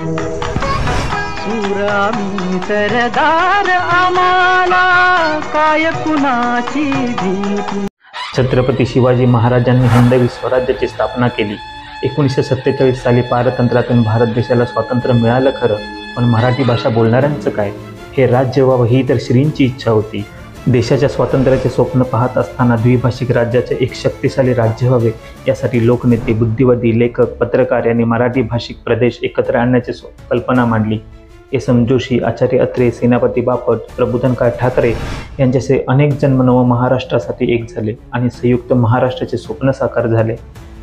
सुरामी सरदार आम्हाला काय कुणाची भीती। छत्रपती शिवाजी महाराजांनी हिंदवी स्वराज्याची स्थापना केली। 1947 साली पारतंत्र्यातून भारत देशाला स्वातंत्र्य मिळालं खरं, पण मराठी भाषा बोलणाऱ्यांचं काय? हे राज्य व्हावं ही तर श्रींची इच्छा होती। देशाच्या स्वातंत्र्याचे स्वप्न पाहत असताना द्विभाषिक राज्याचे एक शक्तिशाली राज्य व्हावे यासाठी लोकनेते, बुद्धिवादी, लेखक, पत्रकार यांनी मराठी भाषिक प्रदेश एकत्र आणण्याची कल्पना मांडली। एस.एम. जोशी, आचार्य अत्रे, सेनापती बापट, प्रबोधनकार ठाकरे यांच्याचे अनेक जन्म नव महाराष्ट्रासाठी एक झाले आणि संयुक्त महाराष्ट्राचे स्वप्न साकार झाले।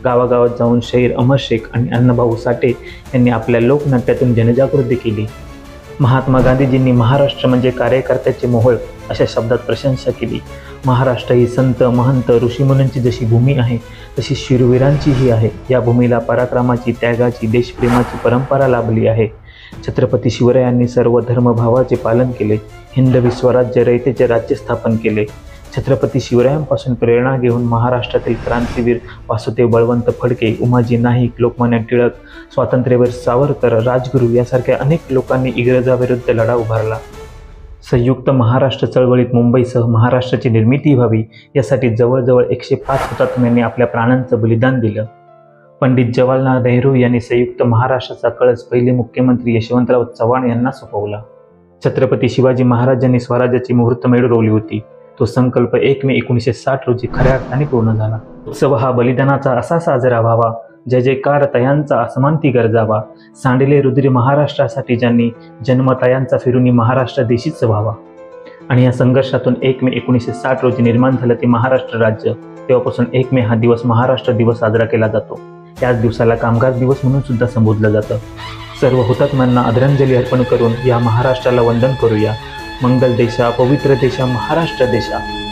गावागावात जाऊन शाहीर अमर शेख आणि अण्णाभाऊ साठे यांनी आपल्या लोकनाट्यातून जनजागृती केली। महात्मा गांधीजींनी महाराष्ट्र म्हणजे कार्यकर्त्याचे मोहोळ अशा शब्दात प्रशंसा केली। महाराष्ट्र ही संत, महंत, ऋषीमुनींची जशी भूमी आहे तशी शूरवीरांचीही आहे। या भूमीला पराक्रमाची, त्यागाची, देशप्रेमाची परंपरा लाभली आहे। छत्रपती शिवरायांनी सर्व धर्मभावाचे पालन केले। हिंदवी स्वराज्य रयतेचे राज्य स्थापन केले। छत्रपती शिवरायांपासून प्रेरणा घेऊन महाराष्ट्रातील क्रांतीवीर वासुदेव बळवंत फडके, उमाजी नाईक, लोकमान्य टिळक, स्वातंत्र्यवीर सावरकर, राजगुरू यासारख्या अनेक लोकांनी इंग्रजाविरुद्ध लढा उभारला। संयुक्त महाराष्ट्र चळवळीत मुंबईसह महाराष्ट्राची निर्मिती व्हावी यासाठी जवळजवळ 105 हुतात्म्यांनी आपल्या प्राणांचं बलिदान दिलं। पंडित जवाहरलाल नेहरू यांनी संयुक्त महाराष्ट्राचा कळस पहिले मुख्यमंत्री यशवंतराव चव्हाण यांना सोपवला। छत्रपती शिवाजी महाराजांनी स्वराज्याची मुहूर्तमेढ रोवली होती। तो संकल्प 1 मे 1960 रोजी खऱ्या अर्थाने पूर्ण झाला। उत्सव हा बलिदानाचा असा साजरा व्हावा, जय जयकार तयांचा आसमांती गरजावा। सांडिले रुद्री महाराष्ट्रासाठी ज्यांनी जन्म तयांचा फिरुनी महाराष्ट्र देशीच व्हावा। आणि या संघर्षातून 1 मे 1960 रोजी निर्माण झालं ते महाराष्ट्र राज्य। तेव्हापासून 1 मे हा दिवस महाराष्ट्र दिवस साजरा केला जातो। याच दिवसाला कामगार दिवस म्हणून सुद्धा संबोधलं जातं। सर्व हुतात्म्यांना आदरांजली अर्पण करून या महाराष्ट्राला वंदन करूया। मंगल देशा, पवित्र देशा, महाराष्ट्र देशा।